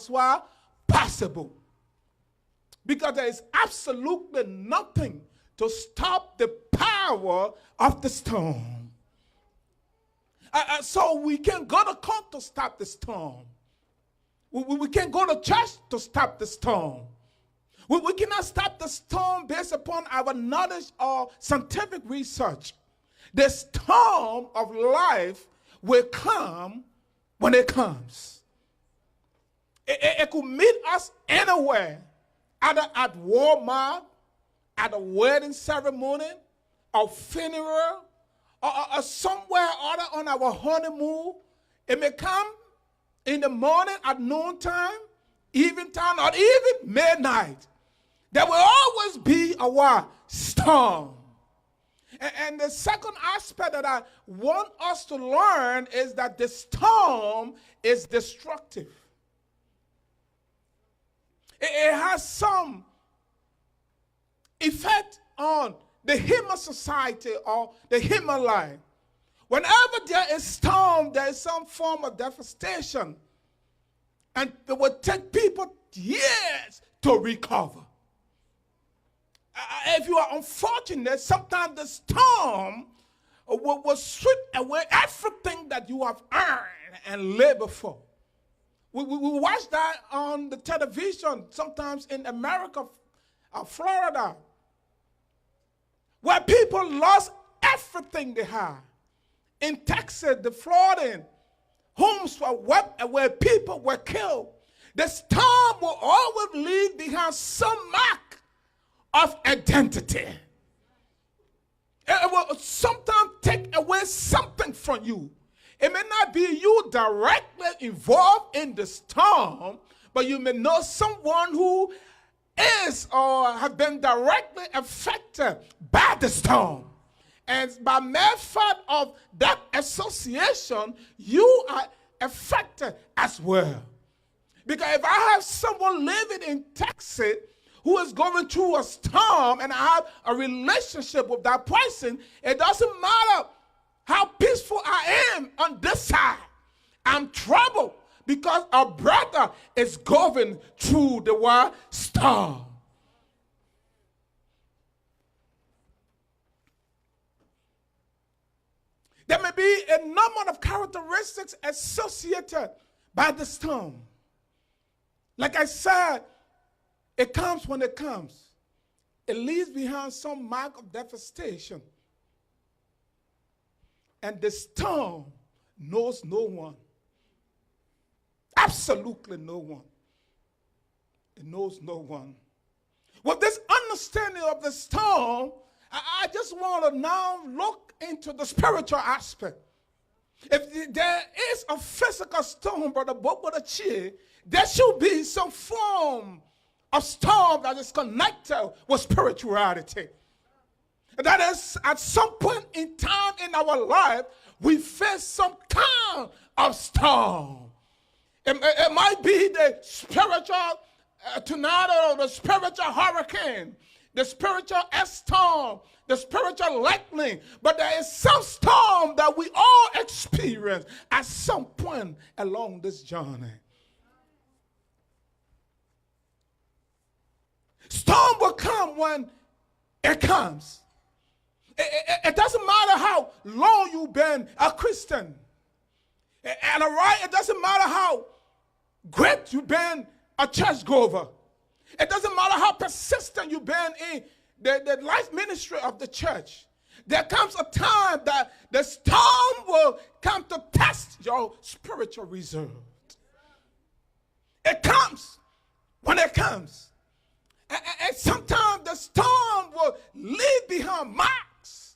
why? Possible. Because there is absolutely nothing to stop the power of the storm. So we can't go to court to stop the storm. We can't go to church to stop the storm. We cannot stop the storm based upon our knowledge or scientific research. The storm of life will come when it comes. It could meet us anywhere, either at Walmart, at a wedding ceremony, a funeral, or somewhere other on our honeymoon. It may come in the morning at noontime, eventime, or even midnight. There will always be a what? Storm. And the second aspect that I want us to learn is that the storm is destructive. It has some effect on the human society or the human life. Whenever there is storm, there is some form of devastation. And it will take people years to recover. If you are unfortunate, sometimes the storm will sweep away everything that you have earned and labored for. We watch that on the television, sometimes in America, Florida, where people lost everything they had. In Texas, the flooding, homes were wiped away, people were killed. The storm will always leave behind some mark of identity. It will sometimes take away something from you. It may not be you directly involved in the storm, but you may know someone who is or have been directly affected by the storm. And by method of that association, you are affected as well. Because if I have someone living in Texas who is going through a storm and I have a relationship with that person, it doesn't matter how peaceful I am on this side. I'm troubled because our brother is going through the what? Storm. There may be a number of characteristics associated by the storm. Like I said, it comes when it comes. It leaves behind some mark of devastation. And the storm knows no one. Absolutely no one. It knows no one. With this understanding of the storm, I just want to now look into the spiritual aspect. If there is a physical storm, Brother Bobodachi, there should be some form of storm that is connected with spirituality. That is, at some point in time in our life, we face some kind of storm. It might be the spiritual tornado, or the spiritual hurricane, the spiritual storm, the spiritual lightning. But there is some storm that we all experience at some point along this journey. Storm will come when it comes. It doesn't matter how long you've been a Christian. And it doesn't matter how great you've been a churchgoer. It doesn't matter how persistent you've been in the life ministry of the church. There comes a time that the storm will come to test your spiritual reserve. It comes when it comes. And sometimes the storm will leave behind marks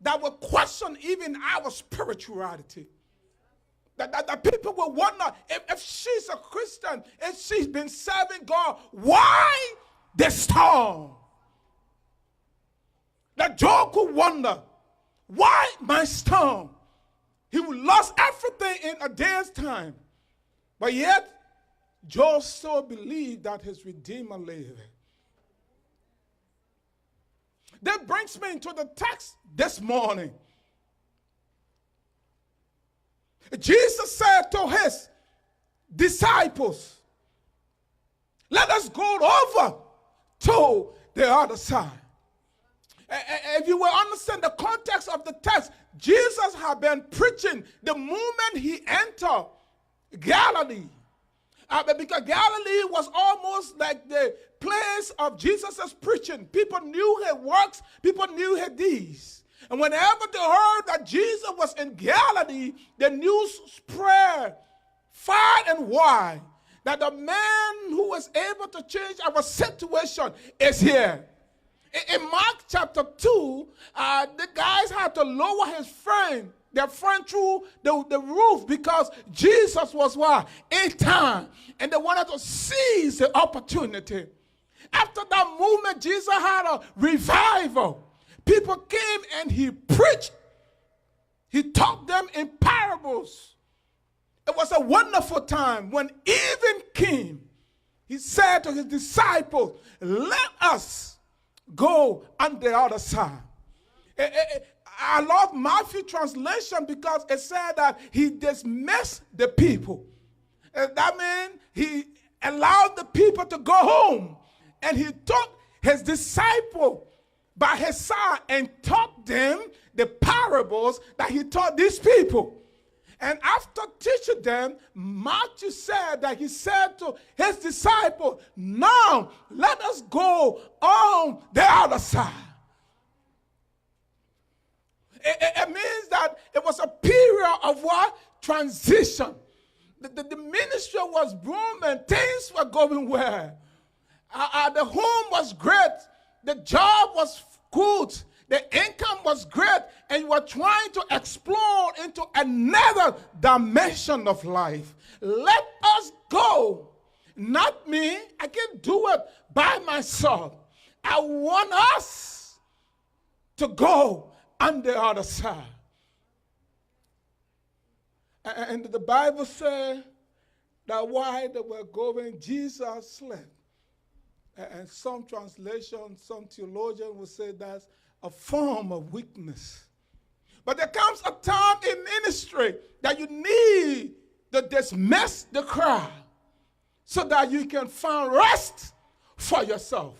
that will question even our spirituality. That people will wonder if she's a Christian, if she's been serving God, why the storm? That Job could wonder, why my storm? He lost everything in a day's time. But yet, Job still believed that his Redeemer lived. That brings me into the text this morning. Jesus said to his disciples. Let us go over to the other side. If you will understand the context of the text, Jesus had been preaching the moment he entered Galilee. Because Galilee was almost like the place of Jesus' preaching. People knew his works, people knew his deeds. And whenever they heard that Jesus was in Galilee, the news spread far and wide that the man who was able to change our situation is here. In Mark chapter 2, the guys had to lower their friend through the roof because Jesus was what? In town. And they wanted to seize the opportunity. After that movement, Jesus had a revival. People came and he preached. He taught them in parables. It was a wonderful time. When evening came, he said to his disciples, let us go on the other side. I love Matthew translation because it said that he dismissed the people. That means he allowed the people to go home. And he took his disciple by his side and taught them the parables that he taught these people. And after teaching them, Matthew said that he said to his disciples, now let us go on the other side. It means that it was a period of what? Transition. The ministry was booming, things were going well. The home was great, the job was good, the income was great, and you were trying to explore into another dimension of life. Let us go. Not me. I can't do it by myself. I want us to go on the other side. And the Bible says that while they were going, Jesus slept. And some translation, some theologian will say that's a form of weakness. But there comes a time in ministry that you need to dismiss the crowd so that you can find rest for yourself.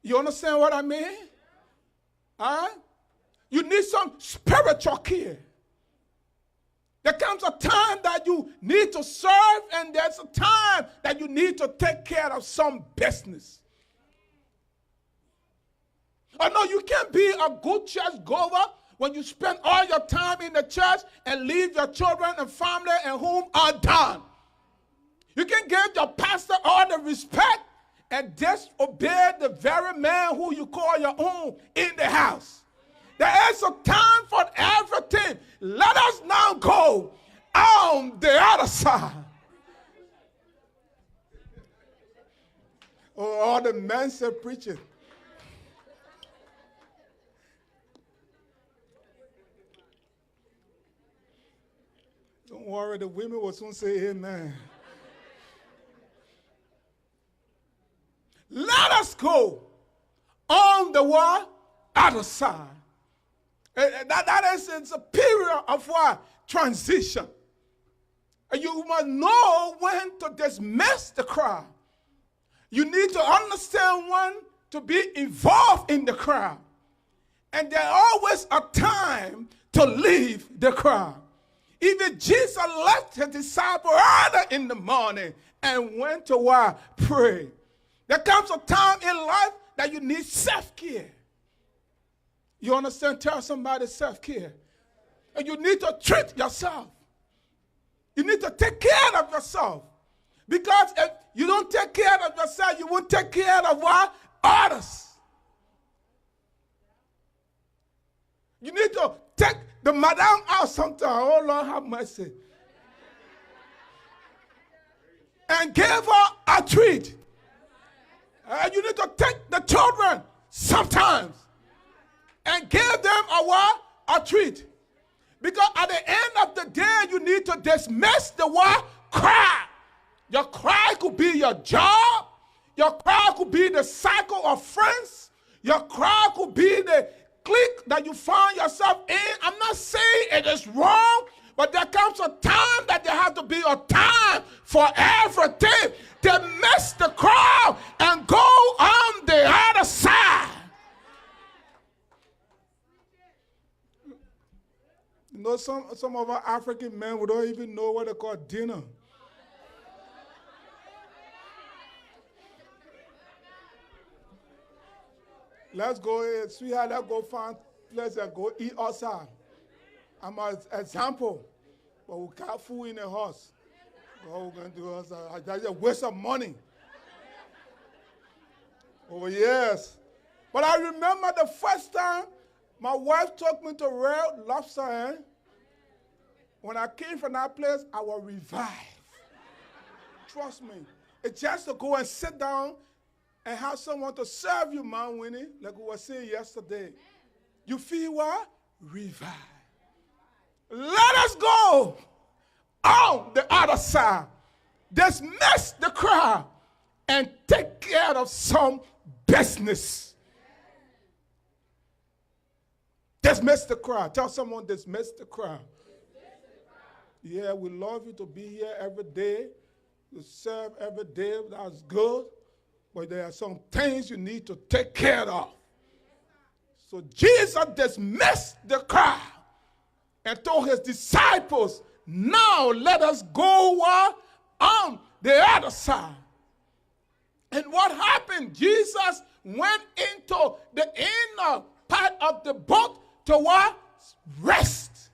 You understand what I mean? Huh? You need some spiritual care. There comes a time that you need to serve, and there's a time that you need to take care of some business. Oh no, you can't be a good church goer when you spend all your time in the church and leave your children and family and home undone. You can give your pastor all the respect and disobey the very man who you call your own in the house. There is a time for everything. Let us now go on the other side. Oh, all the men say preaching. Don't worry, the women will soon say amen. Let us go on the what? Other side. That is it's a period of what? Transition. And you must know when to dismiss the crowd. You need to understand when to be involved in the crowd. And there's always a time to leave the crowd. Even Jesus left his disciples early in the morning and went to what? Pray. There comes a time in life that you need self-care. You understand? Tell somebody self-care. And you need to treat yourself. You need to take care of yourself. Because if you don't take care of yourself, you won't take care of what? Others. You need to take the madam out sometime. Oh, Lord, have mercy. And give her a treat. You need to take the children sometimes and give them a what? A treat. Because at the end of the day, you need to dismiss the what? Cry. Your cry could be your job. Your cry could be the cycle of friends. Your cry could be the clique that you find yourself in. I'm not saying it is wrong, But there comes a time that there has to be a time for everything to miss the crowd and go on the other side. You know, some of our African men, we don't even know what they call dinner. Let's go, sweetheart, let's go find a place and go eat outside. I'm an example. But we got food in the house. What we're going to do outside? That's a waste of money. Oh, yes. But I remember the first time my wife took me to Red Lobster. When I came from that place, I was revived. Trust me. It's just to go and sit down and have someone to serve you, man, Winnie, like we were saying yesterday. You feel what? Revived. Let us go on the other side. Dismiss the crowd and take care of some business. Dismiss the crowd. Tell someone, dismiss the crowd. Yeah, we love you to be here every day. You serve every day. That's good. But there are some things you need to take care of. So Jesus dismissed the crowd and told his disciples, now let us go on the other side. And what happened? Jesus went into the inner part of the boat to what? Rest.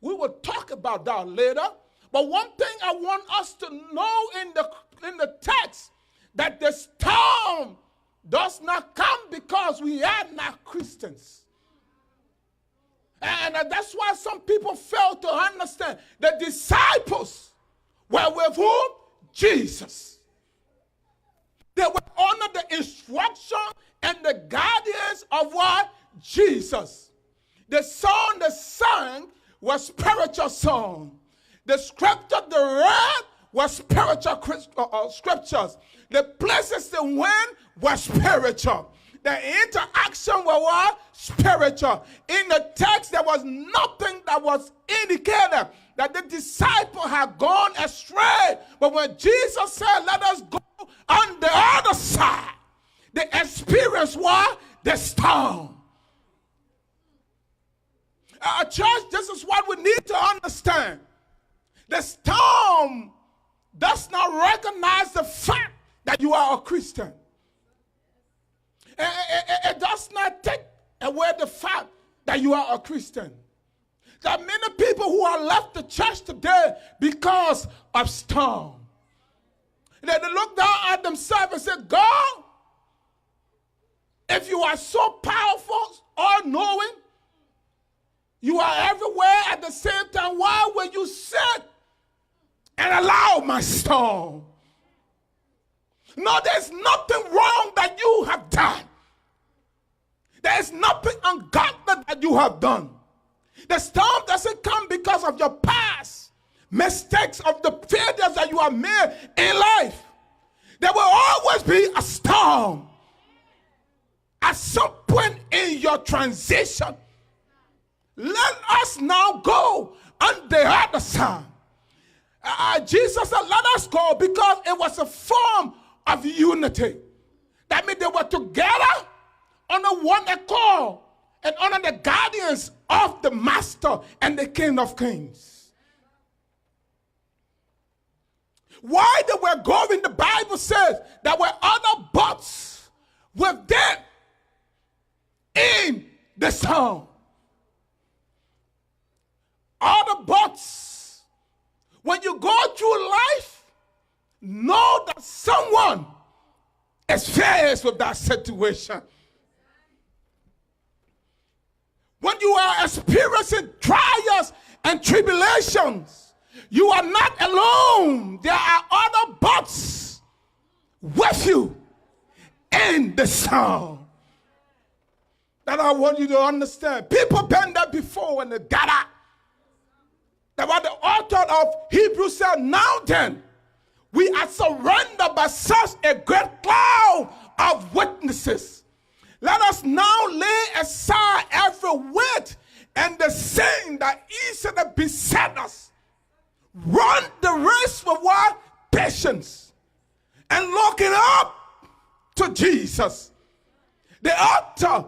We will talk about that later. But one thing I want us to know in the text, that the storm does not come because we are not Christians. And that's why some people fail to understand. The disciples were with whom? Jesus. They were under the instruction and the guidance of what? Jesus. The song they sang was spiritual song. The scripture they read was spiritual scriptures. The places they went were spiritual. The interaction was what? Spiritual. In the text, there was nothing that was indicated that the disciple had gone astray. But when Jesus said, let us go on the other side, the experience was the storm. Church, this is what we need to understand. The storm does not recognize the fact that you are a Christian. It does not take away the fact that you are a Christian. There are many people who are left the church today because of storm. They look down at themselves and say, God, if you are so powerful, all-knowing, you are everywhere at the same time, why will you sit and allow my storm? No, there's nothing wrong that you have done. There's nothing ungodly that you have done. The storm doesn't come because of your past mistakes, of the failures that you have made in life. There will always be a storm at some point in your transition. Let us now go on the other side. Jesus said, let us go, because it was a form of unity. That means they were together under one accord and under the guidance of the Master and the King of Kings. While they were going, the Bible says there were other boats with them in the storm. Other boats. When you go through life, know that someone is faced with that situation. When you are experiencing trials and tribulations, you are not alone. There are other boats with you in the storm. That I want you to understand. People been there before when they got out. That what the author of Hebrews said, now then, we are surrendered by such a great cloud of witnesses. Let us now lay aside every weight and the sin that easily beset us. Run the race with what? Patience. And looking up to Jesus, the author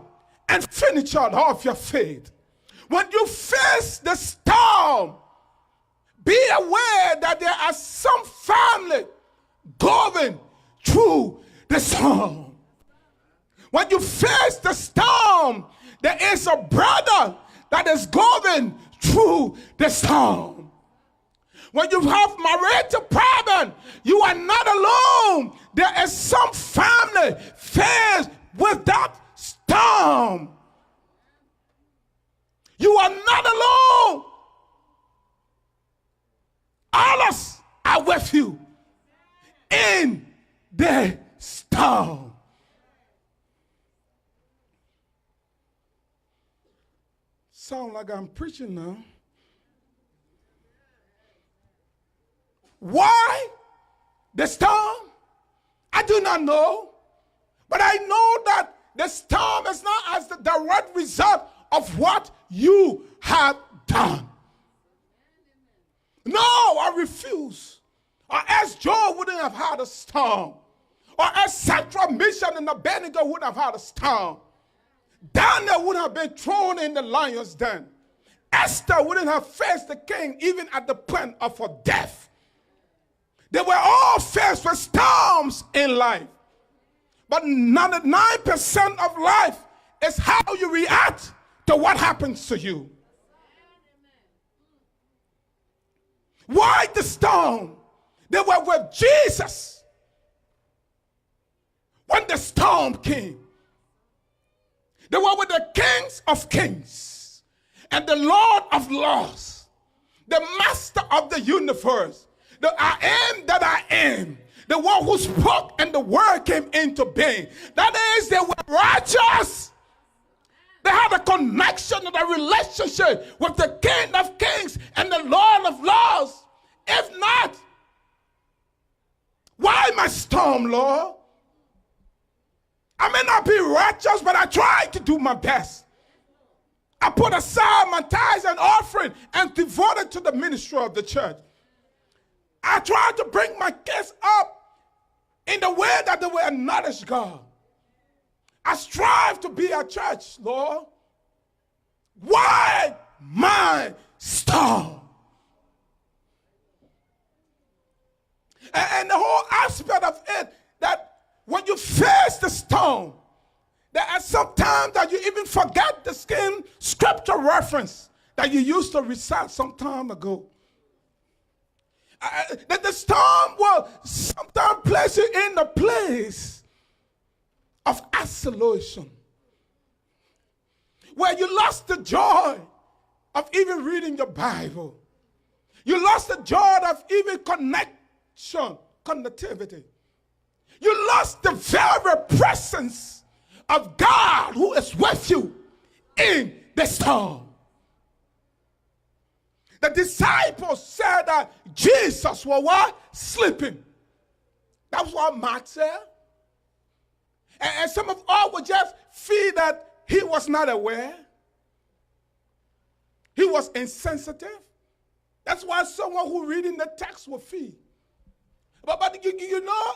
and finisher of your faith. When you face the storm, be aware that there are some family going through the storm. When you face the storm, there is a brother that is going through the storm. When you have marital problem, you are not alone. There is some family faced with that storm. You are not alone. Others are with you in the storm. Sound like I'm preaching now. Why the storm? I do not know. But I know that the storm is not as the direct result of what you have done. No, I refuse. Or else Job wouldn't have had a storm. Or else Shadrach, Meshach, and Abednego wouldn't have had a storm. Daniel would have been thrown in the lion's den. Esther wouldn't have faced the king even at the point of her death. They were all faced with storms in life. But 99% of life is how you react to what happens to you. Why the storm? They were with Jesus when the storm came. They were with the kings of kings and the Lord of lords, the master of the universe, the I am that I am, the one who spoke and the word came into being. That is, they were righteous. They had a connection and a relationship with the King of kings and the Lord of lords. If not, why my storm, Lord? I may not be righteous, but I try to do my best. I put aside my tithes and offering and devote it to the ministry of the church. I try to bring my kids up in the way that they will acknowledge God. I strive to be a church, Lord. Why my storm? And the whole aspect of it, that when you face the storm, there are some times that you even forget the same scripture reference that you used to recite some time ago. That the storm will sometimes place you in the place of isolation, where you lost the joy of even reading your Bible. You lost the joy of even connectivity. You lost the very presence of God who is with you in the storm. The disciples said that Jesus was what? Sleeping. That's what Mark said. And some of us would just feel that he was not aware. He was insensitive. That's why someone who reading the text will feel. But you know,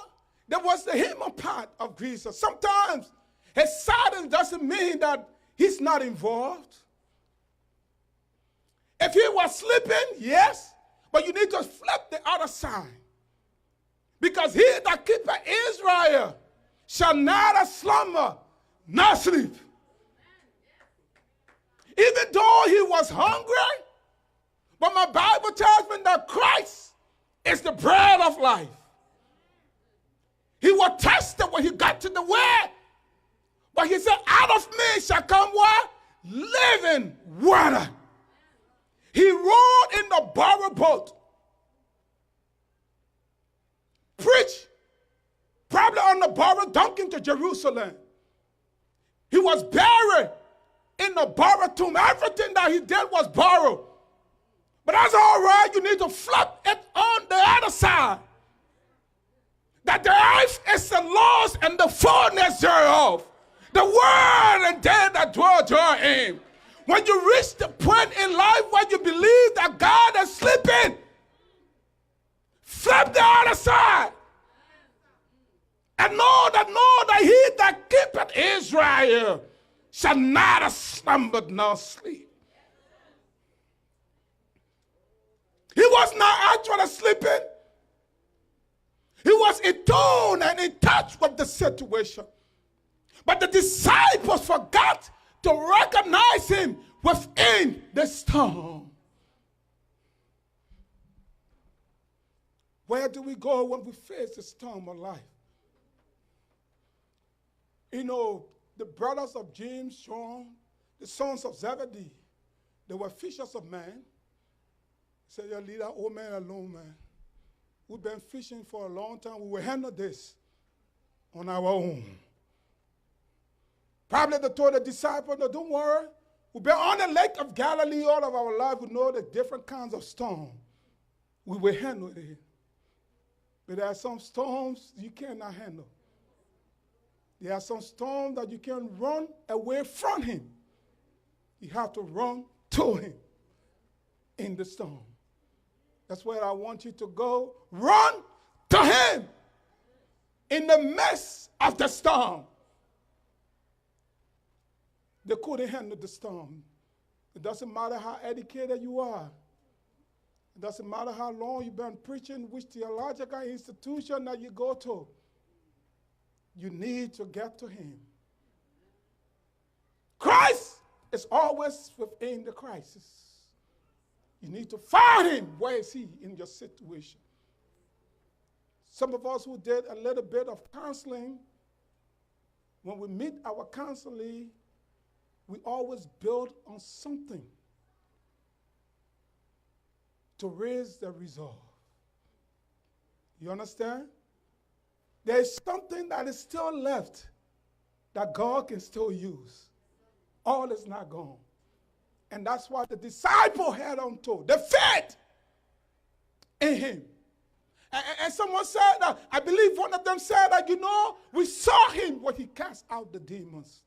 there was the human part of Jesus. Sometimes his silence doesn't mean that he's not involved. If he was sleeping, yes, but you need to flip the other side. Because he that keepeth Israel shall neither slumber nor sleep. Even though he was hungry, but my Bible tells me that Christ is the bread of life. He was tested when he got to the well. But he said, out of me shall come what? Living water. He rode in the borrowed boat. Preached, probably on the borrowed donkey to Jerusalem. He was buried in the borrowed tomb. Everything that he did was borrowed. But that's all right. You need to flip it on the other side. That the earth is the Lord's and the fullness thereof. The world and they that dwell therein. When you reach the point in life where you believe that God is sleeping, flip the other side. And know that he that keepeth Israel shall neither slumber nor sleep. He was not actually sleeping. He was in tune and in touch with the situation. But the disciples forgot to recognize him within the storm. Where do we go when we face the storm of life? You know, the brothers of James, John, the sons of Zebedee, they were fishers of men. He said, "Yeah, leave that old man alone, man. We've been fishing for a long time. We will handle this on our own." Probably they told the disciples, "No, don't worry. We've been on the lake of Galilee all of our life. We know the different kinds of storm. We will handle it. But there are some storms you cannot handle. There are some storms that you can run away from him. You have to run to him in the storm. That's where I want you to go. Run to him in the midst of the storm. They couldn't handle the storm. It doesn't matter how educated you are. It doesn't matter how long you've been preaching, which theological institution that you go to. You need to get to him. Christ is always within the crisis. You need to find him. Where is he in your situation? Some of us who did a little bit of counseling, when we meet our counselee, we always build on something to raise the resolve. You understand? There is something that is still left that God can still use. All is not gone. And that's what the disciple had on to. The faith in him. And someone said that, I believe one of them said that, we saw him when he cast out the demons.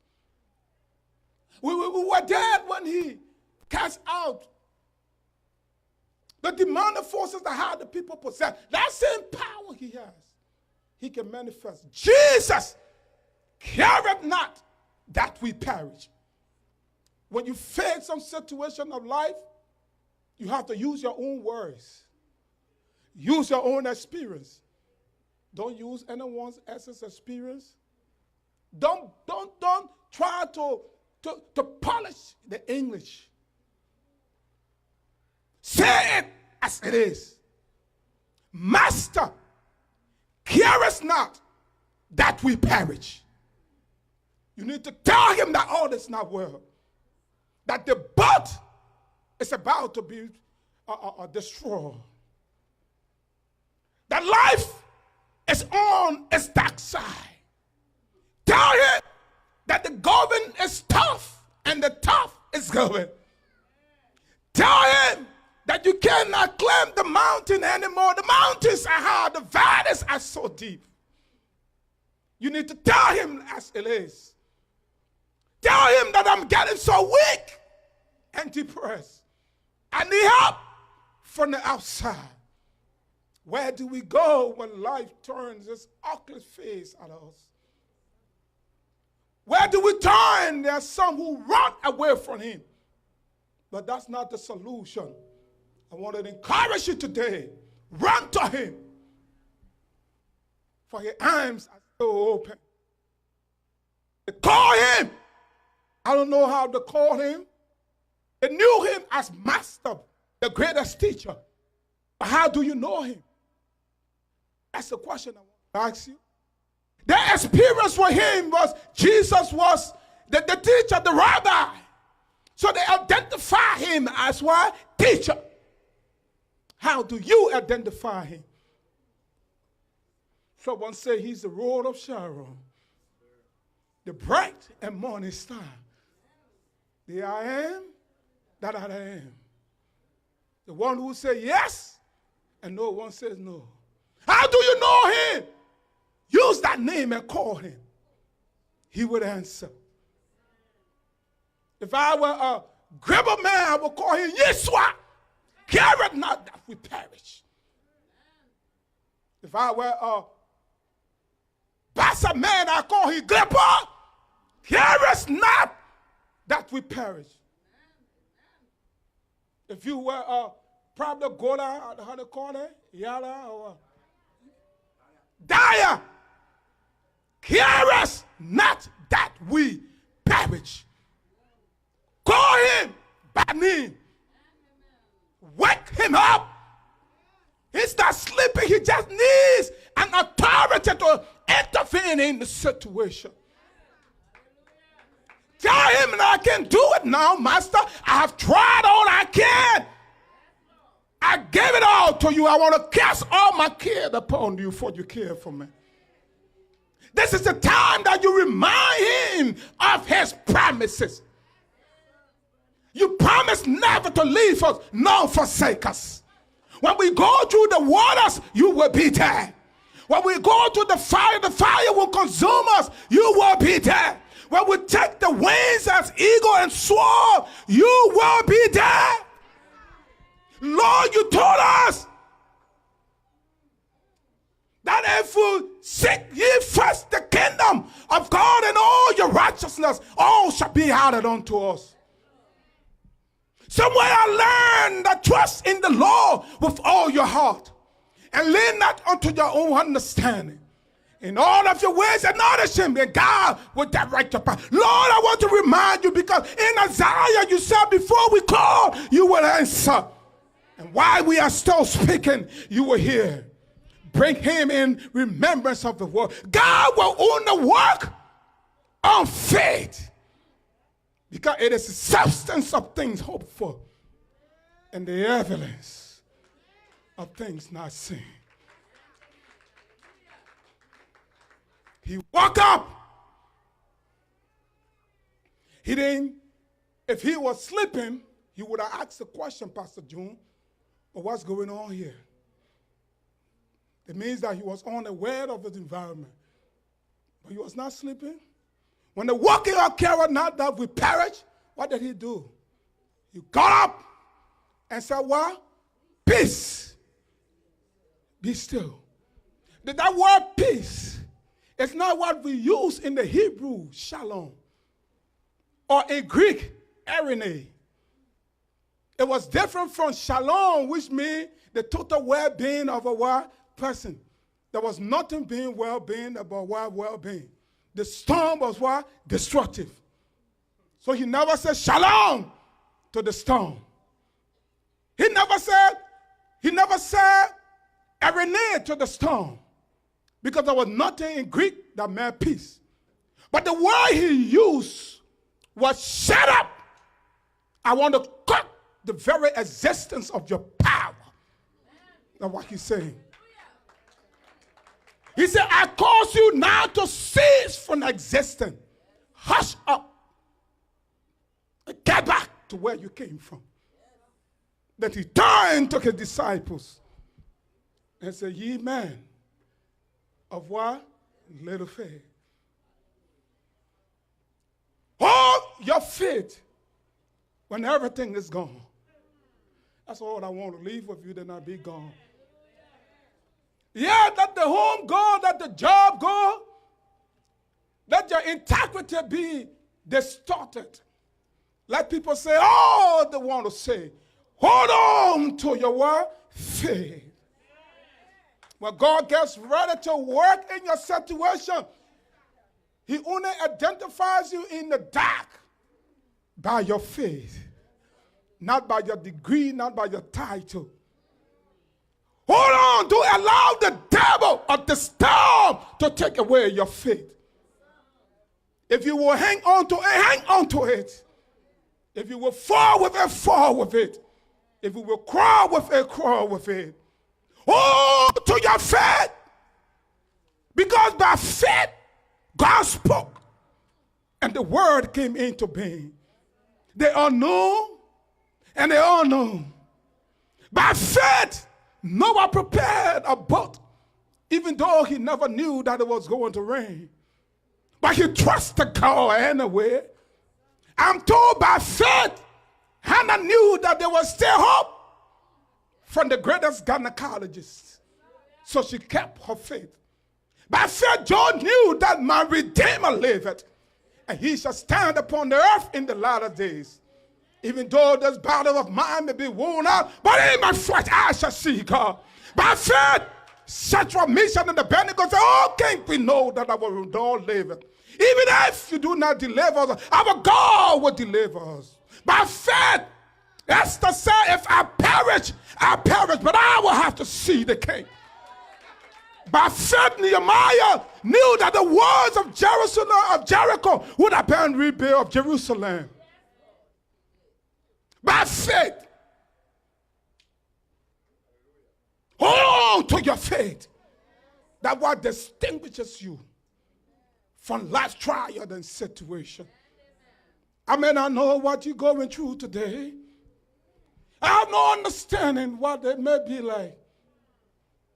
We were there when he cast out the demonic forces that had the people possessed. That same power he has, he can manifest. Jesus careth not that we perish. When you face some situation of life, you have to use your own words. Use your own experience. Don't use anyone else's experience. Don't try to polish the English. Say it as it is. Master, carest not that we perish. You need to tell him that all is not well. That the boat is about to be destroyed. That life is on its dark side. Tell him that the going is tough and the tough is going. Tell him that you cannot climb the mountain anymore. The mountains are high, the valleys are so deep. You need to tell him as it is. Tell him that I'm getting so weak and depressed. I need help from the outside. Where do we go when life turns its ugly face at us? Where do we turn? There are some who run away from him. But that's not the solution. I want to encourage you today. Run to him. For his arms are so open. They call him. I don't know how to call him. They knew him as master, the greatest teacher. But how do you know him? That's the question I want to ask you. Their experience with him was Jesus was the teacher, the rabbi. So they identify him as what? Teacher. How do you identify him? Someone say he's the Rod of Sharon, the bright and morning star. The I am that I am. The one who says yes and no one says no. How do you know him? Use that name and call him. He would answer. If I were Gribble man, I will call him Yeshua. Care it not that we perish. If I were a bastard man, I call him Gripper. Care it not that we perish. If you were a probably Gola, how to call it, Yala, or Daya, care us not that we perish. Call him by name. Wake him up. He's not sleeping. He just needs an authority to intervene in the situation. Tell him that I can do it now, Master. I have tried all I can. I gave it all to you. I want to cast all my care upon you, for you care for me. This is the time that you remind him of his promises. You promised never to leave us, nor forsake us. When we go through the waters, you will be there. When we go through the fire will consume us. You will be there. When we take the wings as eagle and soar, you will be there. Lord, you told us that if we seek ye first the kingdom of God and all your righteousness, all shall be added unto us. Somewhere I learned that trust in the Lord with all your heart and lean not unto your own understanding. In all of your ways acknowledge him, and God will direct your path. Lord, I want to remind you, because in Isaiah you said before we call, you will answer. And while we are still speaking, you will hear. Bring him in remembrance of the word. God will only work on faith, because it is the substance of things hoped for and the evidence of things not seen. He woke up. He didn't, if he was sleeping, he would have asked the question, Pastor June, but what's going on here? It means that he was unaware of his environment. But he was not sleeping. When the walking of carried not that we perish, what did he do? He got up and said, what? Peace. Be still. That word peace is not what we use in the Hebrew, shalom, or in Greek, eirene. It was different from shalom, which means the total well-being of a person. There was nothing being well-being about well-being. The storm was what? Destructive. So he never said shalom to the storm. He never said eirene to the storm, because there was nothing in Greek that meant peace. But the word he used was shut up. I want to cut the very existence of your power. That's what he's saying. He said, I cause you now to cease from existing. Hush up. And get back to where you came from. Then he turned to his disciples and said, ye men of what? Little faith. Hold your faith when everything is gone. That's all I want to leave with you, then I'll be gone. Yeah, let the home go, let the job go. Let your integrity be distorted. Let people say all they want to say. Hold on to your word, faith. When God gets ready to work in your situation, he only identifies you in the dark by your faith. Not by your degree, not by your title. Hold on, don't allow the devil or the storm to take away your faith. If you will hang on to it, hang on to it. If you will fall with it, fall with it. If you will crawl with it, crawl with it. Hold to your faith. Because by faith, God spoke. And the word came into being. They are known and they are known. By faith, Noah prepared a boat, even though he never knew that it was going to rain. But he trusted God anyway. I'm told by faith, Hannah knew that there was still hope from the greatest gynecologist. So she kept her faith. By faith, Job knew that my Redeemer liveth, and he shall stand upon the earth in the latter days. Even though this battle of mine may be worn out, but in my flesh I shall see God. By faith, Shadrach, Meshach, and Abednego said, oh, king, we know that our Lord liveth. Even if you do not deliver us, our God will deliver us. By faith, Esther said, if I perish, but I will have to see the king. By faith, Nehemiah knew that the walls of Jericho would have been rebuilt of Jerusalem. By faith, hold on to your faith. That what distinguishes you from life's trial and situation. I may not know what you're going through today. I have no understanding what it may be like.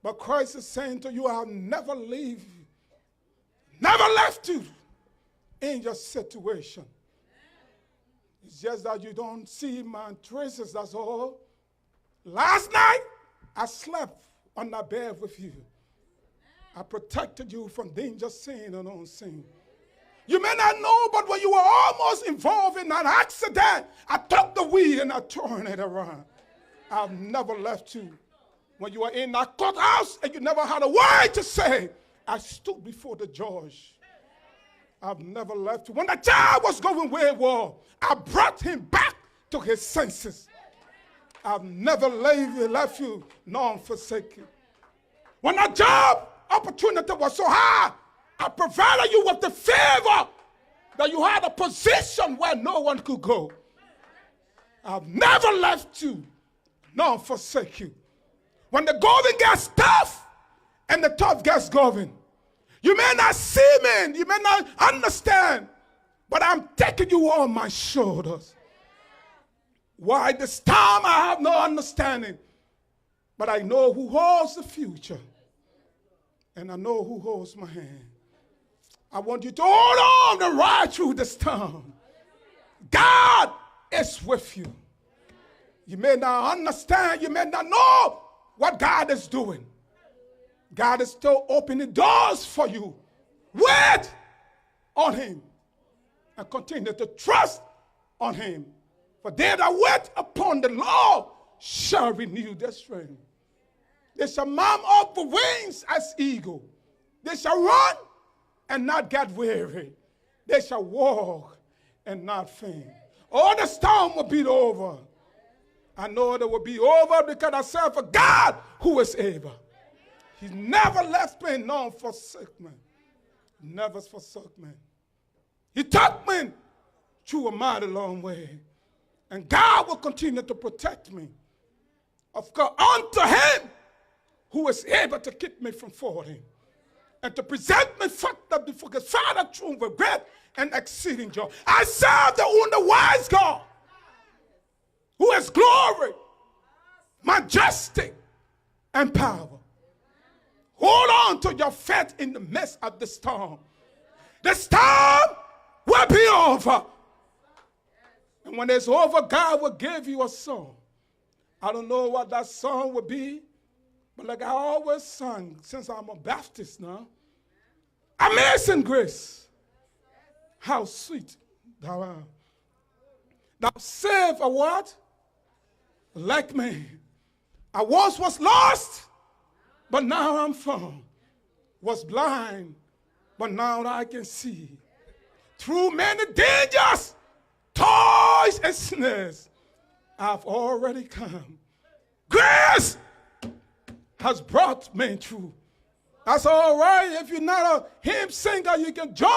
But Christ is saying to you, I'll never leave you, never left you in your situation. It's just that you don't see my traces, that's all. Last night, I slept on that bed with you. I protected you from danger seen and unseen. You may not know, but when you were almost involved in that accident, I took the wheel and I turned it around. I've never left you. When you were in that courthouse and you never had a word to say, I stood before the judge. I've never left you. When the child was going wayward, I brought him back to his senses. I've never left you, nor forsake you. When that job opportunity was so high, I provided you with the favor that you had a position where no one could go. I've never left you, nor forsake you. When the going gets tough and the tough gets going, you may not see me, you may not understand, but I'm taking you on my shoulders. Why this time I have no understanding, but I know who holds the future, and I know who holds my hand. I want you to hold on and ride through this time. God is with you. You may not understand, you may not know what God is doing. God is still opening doors for you. Wait on him and continue to trust on him. For they that wait upon the Lord shall renew their strength. They shall mount up with wings as eagle. They shall run and not get weary. They shall walk and not faint. All the storm will be over. I know it will be over because I serve a God who is able. He's never left me nor forsaken me. Never forsook me. He took me through a mighty long way. And God will continue to protect me. Of course, unto him who is able to keep me from falling and to present me before his Father throne with great and exceeding joy. I serve the only wise God who is glory, majestic, and power. Hold on to your faith in the midst of the storm. The storm will be over. And when it's over, God will give you a song. I don't know what that song will be, but like I always sung since I'm a Baptist now. Amazing grace, how sweet thou art. Thou saved a what? Like me. I once was lost, but now I'm found. Was blind, but now I can see. Through many dangers, toils and snares, I've already come. Grace has brought me through. That's all right. If you're not a hymn singer, you can join.